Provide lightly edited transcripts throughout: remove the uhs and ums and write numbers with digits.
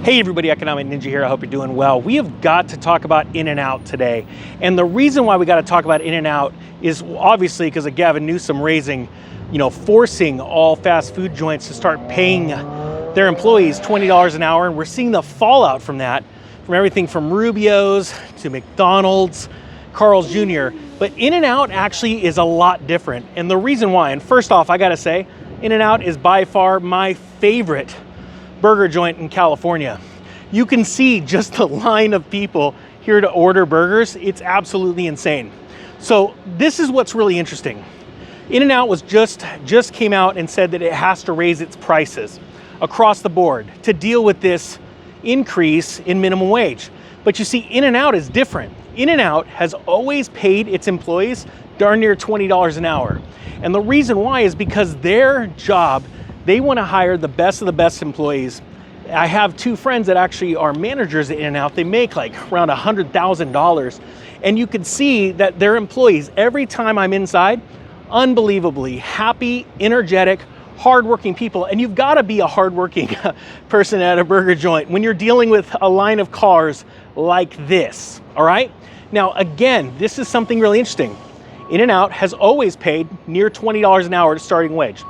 Hey everybody, Economic Ninja here. I hope you're doing well. We have got to talk about In-N-Out today. And the reason why we got to talk about In-N-Out is obviously because of Gavin Newsom forcing all fast food joints to start paying their employees $20 an hour. And we're seeing the fallout from that, from everything from Rubio's to McDonald's, Carl's Jr. But In-N-Out actually is a lot different. And the reason why, and first off, I got to say, In-N-Out is by far my favorite burger joint in California. You can see just the line of people here to order burgers. It's absolutely insane. So this is what's really interesting. In-N-Out was just came out and said that it has to raise its prices across the board to deal with this increase in minimum wage. But you see, In-N-Out is different. In-N-Out has always paid its employees darn near $20 an hour. And the reason why is because their job, they want to hire the best of the best employees. I have two friends that actually are managers at In-N-Out. They make like around $100,000. And you can see that their employees, every time I'm inside, unbelievably happy, energetic, hardworking people. And you've got to be a hardworking person at a burger joint when you're dealing with a line of cars like this, all right? Now, again, this is something really interesting. In-N-Out has always paid near $20 an hour to starting wage.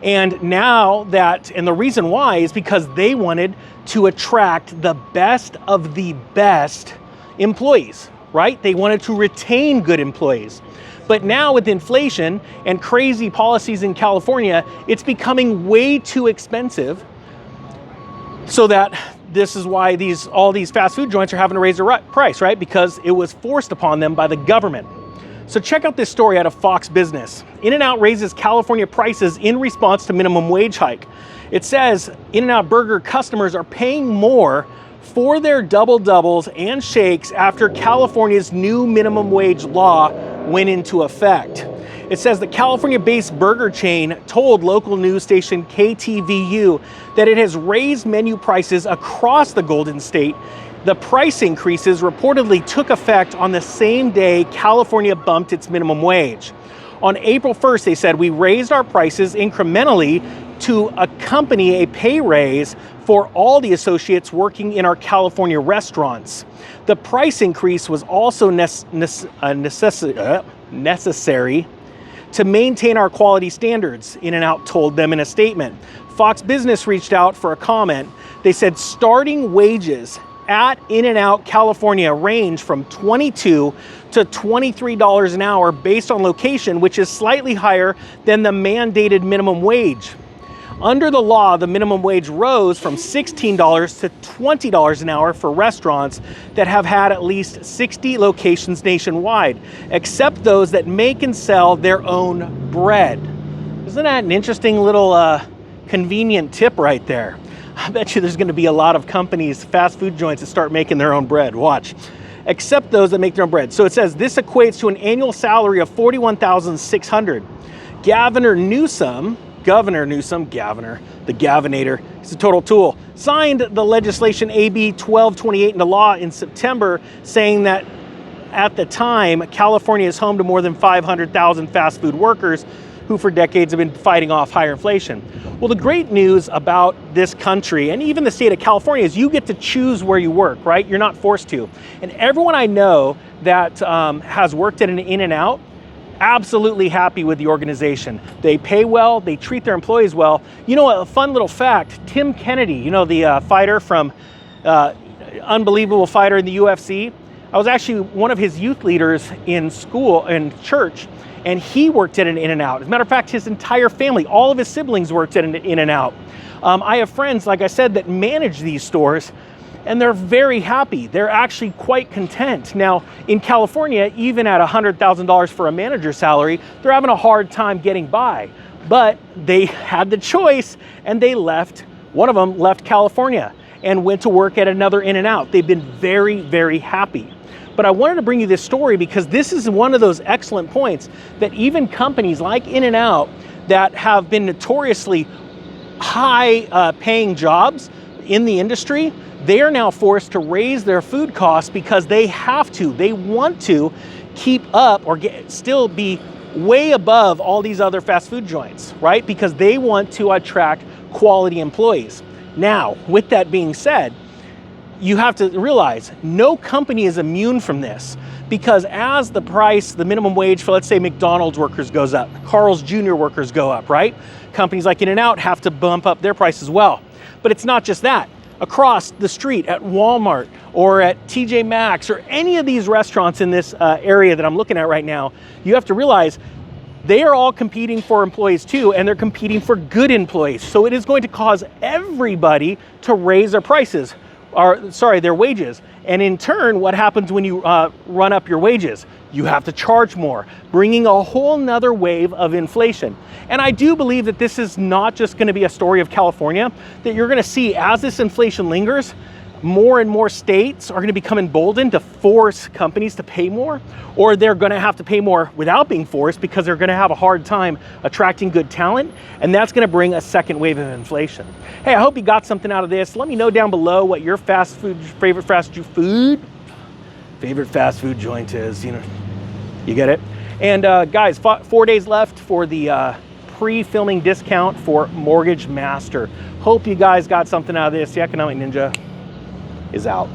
And now that, and the reason why is because they wanted to attract the best of the best employees, right? They wanted to retain good employees. But now with inflation and crazy policies in California, it's becoming way too expensive. So that this is why all these fast food joints are having to raise their price, right? Because it was forced upon them by the government. So check out this story out of Fox Business. In-N-Out raises California prices in response to minimum wage hike. It says In-N-Out burger customers are paying more for their double doubles and shakes after California's new minimum wage law went into effect. It says the California-based burger chain told local news station KTVU that it has raised menu prices across the Golden State. The price increases reportedly took effect on the same day California bumped its minimum wage. On April 1st, they said, we raised our prices incrementally to accompany a pay raise for all the associates working in our California restaurants. The price increase was also necessary to maintain our quality standards, In-N-Out told them in a statement. Fox Business reached out for a comment. They said starting wages at In-N-Out California range from $22 to $23 an hour based on location, which is slightly higher than the mandated minimum wage. Under the law, the minimum wage rose from $16 to $20 an hour for restaurants that have had at least 60 locations nationwide, except those that make and sell their own bread. Isn't that an interesting little convenient tip right there? I bet you there's going to be a lot of companies, fast food joints, that start making their own bread. Watch. Except those that make their own bread. So it says this equates to an annual salary of $41,600. Governor Newsom, the Gavinator, he's a total tool, signed the legislation AB 1228 into law in September, saying that at the time, California is home to more than 500,000 fast food workers who for decades have been fighting off higher inflation. Well, the great news about this country and even the state of California is you get to choose where you work, right? You're not forced to. And everyone I know that has worked at an In-N-Out, absolutely happy with the organization. They pay well, they treat their employees well. You know, a fun little fact, Tim Kennedy, the fighter from, unbelievable fighter in the UFC, I was actually one of his youth leaders in school, in church, and he worked at an In-N-Out. As a matter of fact, his entire family, all of his siblings worked at an In-N-Out. I have friends, like I said, that manage these stores, and they're very happy. They're actually quite content. Now, in California, even at $100,000 for a manager's salary, they're having a hard time getting by. But they had the choice, and they left. One of them left California and went to work at another In-N-Out. They've been very, very happy. But I wanted to bring you this story because this is one of those excellent points that even companies like In-N-Out that have been notoriously high paying jobs in the industry, they are now forced to raise their food costs because they have to. They want to keep up or still be way above all these other fast food joints, right? Because they want to attract quality employees. Now, with that being said, you have to realize no company is immune from this, because as the price, the minimum wage for, let's say, McDonald's workers goes up, Carl's Jr. workers go up, right? Companies like In-N-Out have to bump up their price as well. But it's not just that. Across the street at Walmart or at TJ Maxx or any of these restaurants in this area that I'm looking at right now, you have to realize they are all competing for employees too, and they're competing for good employees. So it is going to cause everybody to raise their prices, or sorry, their wages. And in turn, what happens when you run up your wages? You have to charge more, bringing a whole nother wave of inflation. And I do believe that this is not just going to be a story of California, that you're going to see as this inflation lingers, more and more states are going to become emboldened to force companies to pay more, or they're going to have to pay more without being forced because they're going to have a hard time attracting good talent, and that's going to bring a second wave of inflation. Hey, I hope you got something out of this. Let me know down below what your favorite fast food joint is. You know, you get it. And guys, 4 days left for the pre-filming discount for Mortgage Master. Hope you guys got something out of this. The Economic Ninja is out.